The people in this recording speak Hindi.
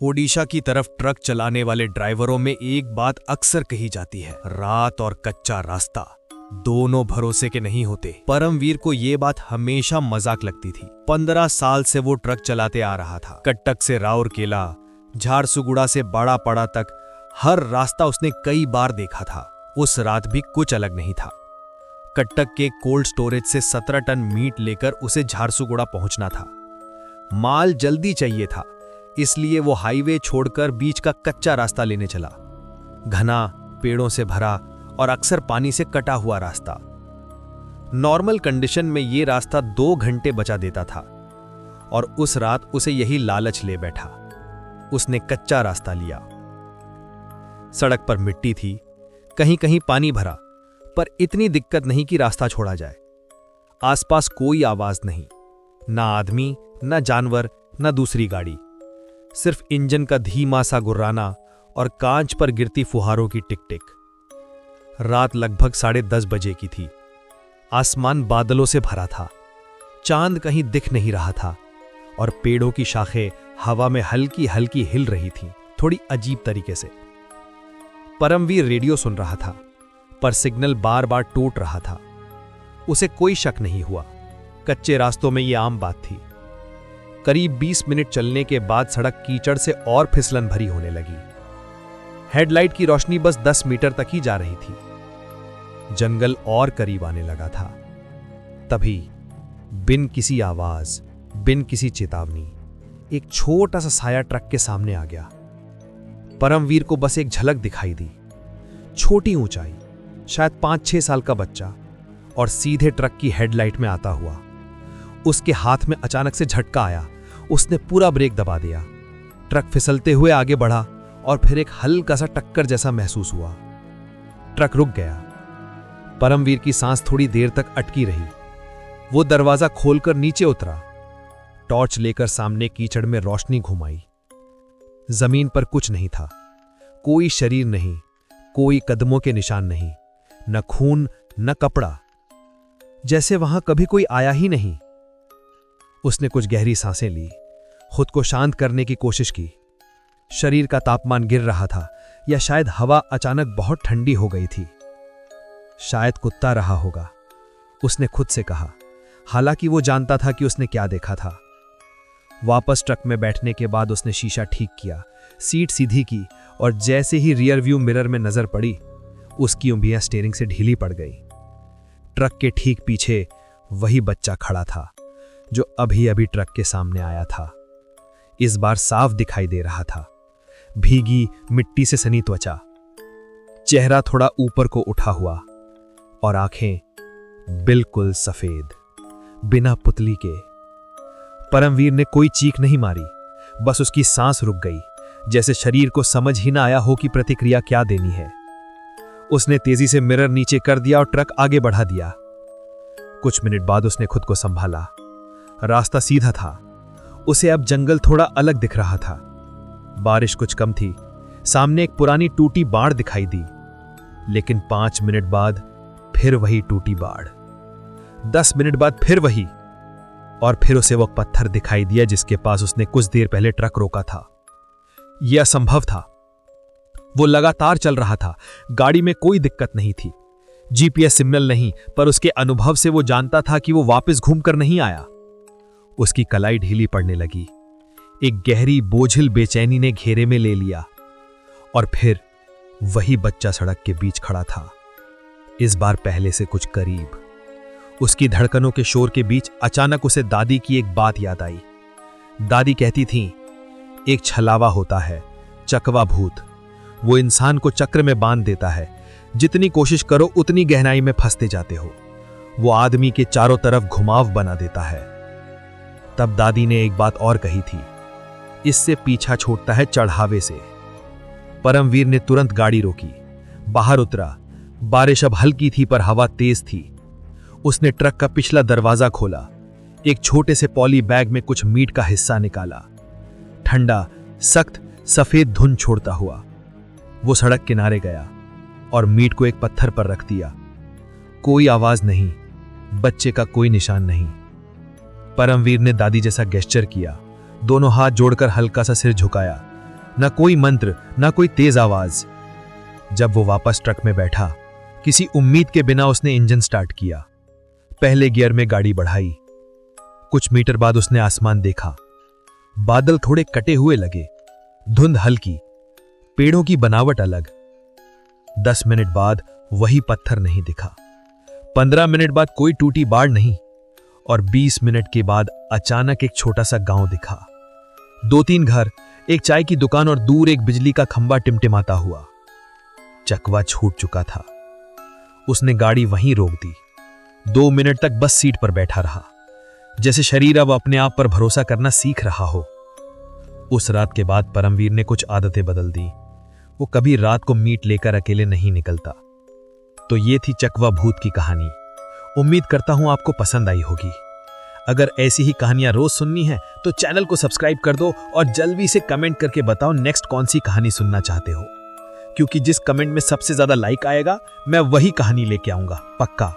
ओडिशा की तरफ ट्रक चलाने वाले ड्राइवरों में एक बात अक्सर कही जाती है, रात और कच्चा रास्ता दोनों भरोसे के नहीं होते। परमवीर को ये बात हमेशा मजाक लगती थी। 15 साल से वो ट्रक चलाते आ रहा था। कटक से राउरकेला, झारसुगुड़ा से बड़ापड़ा तक हर रास्ता उसने कई बार देखा था। उस रात भी कुछ अलग नहीं था। कटक के कोल्ड स्टोरेज से 17 टन मीट लेकर उसे झारसुगुड़ा पहुंचना था। माल जल्दी चाहिए था, इसलिए वो हाईवे छोड़कर बीच का कच्चा रास्ता लेने चला। घना, पेड़ों से भरा और अक्सर पानी से कटा हुआ रास्ता। नॉर्मल कंडीशन में ये रास्ता 2 घंटे बचा देता था और उस रात उसे यही लालच ले बैठा। उसने कच्चा रास्ता लिया। सड़क पर मिट्टी थी, कहीं कहीं पानी भरा, पर इतनी दिक्कत नहीं कि रास्ता छोड़ा जाए। आसपास कोई आवाज नहीं, ना आदमी, ना जानवर, ना दूसरी गाड़ी। सिर्फ इंजन का धीमा सा गुर्राना और कांच पर गिरती फुहारों की टिक टिक। रात लगभग 10:30 बजे की थी। आसमान बादलों से भरा था। चांद कहीं दिख नहीं रहा था और पेड़ों की शाखें हवा में हल्की हल्की हिल रही थीं, थोड़ी अजीब तरीके से। परमवीर रेडियो सुन रहा था, पर सिग्नल बार बार टूट रहा था। उसे कोई शक नहीं हुआ। कच्चे रास्तों में यह आम बात थी। करीब 20 मिनट चलने के बाद सड़क कीचड़ से और फिसलन भरी होने लगी। हेडलाइट की रोशनी बस 10 मीटर तक ही जा रही थी। जंगल और करीब आने लगा था। तभी बिन किसी आवाज, बिन किसी चेतावनी, एक छोटा सा साया ट्रक के सामने आ गया। परमवीर को बस एक झलक दिखाई दी। छोटी ऊंचाई, शायद 5-6 साल का बच्चा, और सीधे ट्रक की हेडलाइट में आता हुआ। उसके हाथ में अचानक से झटका आया। उसने पूरा ब्रेक दबा दिया। ट्रक फिसलते हुए आगे बढ़ा और फिर एक हल्का सा टक्कर जैसा महसूस हुआ। ट्रक रुक गया। परमवीर की सांस थोड़ी देर तक अटकी रही। वो दरवाजा खोलकर नीचे उतरा। टॉर्च लेकर सामने कीचड़ में रोशनी घुमाई। जमीन पर कुछ नहीं था। कोई शरीर नहीं, कोई कदमों के निशान नहीं, न खून न कपड़ा, जैसे वहां कभी कोई आया ही नहीं। उसने कुछ गहरी सांसें ली, खुद को शांत करने की कोशिश की। शरीर का तापमान गिर रहा था, या शायद हवा अचानक बहुत ठंडी हो गई थी। शायद कुत्ता रहा होगा, उसने खुद से कहा, हालांकि वो जानता था कि उसने क्या देखा था। वापस ट्रक में बैठने के बाद उसने शीशा ठीक किया, सीट सीधी की, और जैसे ही रियर व्यू मिरर में नजर पड़ी, उसकी उंगलियां स्टीयरिंग से ढीली पड़ गई। ट्रक के ठीक पीछे वही बच्चा खड़ा था जो अभी अभी ट्रक के सामने आया था। इस बार साफ दिखाई दे रहा था। भीगी मिट्टी से सनी त्वचा, चेहरा थोड़ा ऊपर को उठा हुआ, और आंखें बिल्कुल सफेद, बिना पुतली के। परमवीर ने कोई चीख नहीं मारी, बस उसकी सांस रुक गई, जैसे शरीर को समझ ही ना आया हो कि प्रतिक्रिया क्या देनी है। उसने तेजी से मिरर नीचे कर दिया और ट्रक आगे बढ़ा दिया। कुछ मिनट बाद उसने खुद को संभाला। रास्ता सीधा था। उसे अब जंगल थोड़ा अलग दिख रहा था। बारिश कुछ कम थी। सामने एक पुरानी टूटी बाड़ दिखाई दी, लेकिन 5 मिनट बाद फिर वही टूटी बाड़। 10 मिनट बाद फिर वही, और फिर उसे वो पत्थर दिखाई दिया जिसके पास उसने कुछ देर पहले ट्रक रोका था। यह असंभव था। वो लगातार चल रहा था। गाड़ी में कोई दिक्कत नहीं थी, जीपीएस सिग्नल नहीं, पर उसके अनुभव से वो जानता था कि वो वापस घूमकर नहीं आया। उसकी कलाई ढीली पड़ने लगी। एक गहरी बोझिल बेचैनी ने घेरे में ले लिया, और फिर वही बच्चा सड़क के बीच खड़ा था, इस बार पहले से कुछ करीब। उसकी धड़कनों के शोर के बीच अचानक उसे दादी की एक बात याद आई। दादी कहती थीं, एक छलावा होता है, चकवा भूत। वो इंसान को चक्र में बांध देता है। जितनी कोशिश करो उतनी गहराई में फंसते जाते हो। वो आदमी के चारों तरफ घुमाव बना देता है। तब दादी ने एक बात और कही थी, इससे पीछा छूटता है चढ़ावे से। परमवीर ने तुरंत गाड़ी रोकी, बाहर उतरा। बारिश अब हल्की थी, पर हवा तेज थी। उसने ट्रक का पिछला दरवाजा खोला, एक छोटे से पॉली बैग में कुछ मीट का हिस्सा निकाला। ठंडा, सख्त, सफेद धुंध छोड़ता हुआ वो सड़क किनारे गया और मीट को एक पत्थर पर रख दिया। कोई आवाज नहीं, बच्चे का कोई निशान नहीं। परमवीर ने दादी जैसा गेस्चर किया, दोनों हाथ जोड़कर हल्का सा सिर झुकाया, ना कोई मंत्र, ना कोई तेज आवाज। जब वो वापस ट्रक में बैठा, किसी उम्मीद के बिना उसने इंजन स्टार्ट किया। पहले गियर में गाड़ी बढ़ाई। कुछ मीटर बाद उसने आसमान देखा। बादल थोड़े कटे हुए लगे, धुंध हल्की, पेड़ों की बनावट अलग। 10 मिनट बाद वही पत्थर नहीं दिखा। 15 मिनट बाद कोई टूटी बाड़ नहीं, और 20 मिनट के बाद अचानक एक छोटा सा गांव दिखा। 2-3 घर, एक चाय की दुकान और दूर एक बिजली का खंभा टिमटिमाता हुआ। चकवा छूट चुका था। उसने गाड़ी वहीं रोक दी। 2 मिनट तक बस सीट पर बैठा रहा, जैसे शरीर अब अपने आप पर भरोसा करना सीख रहा हो। उस रात के बाद परमवीर ने कुछ आदतें बदल दी। वो कभी रात को मीट लेकर अकेले नहीं निकलता। तो ये थी चकवा भूत की कहानी। उम्मीद करता हूं आपको पसंद आई होगी। अगर ऐसी ही कहानियां रोज सुननी है तो चैनल को सब्सक्राइब कर दो और जल्दी से कमेंट करके बताओ नेक्स्ट कौन सी कहानी सुनना चाहते हो, क्योंकि जिस कमेंट में सबसे ज्यादा लाइक आएगा मैं वही कहानी लेके आऊंगा, पक्का।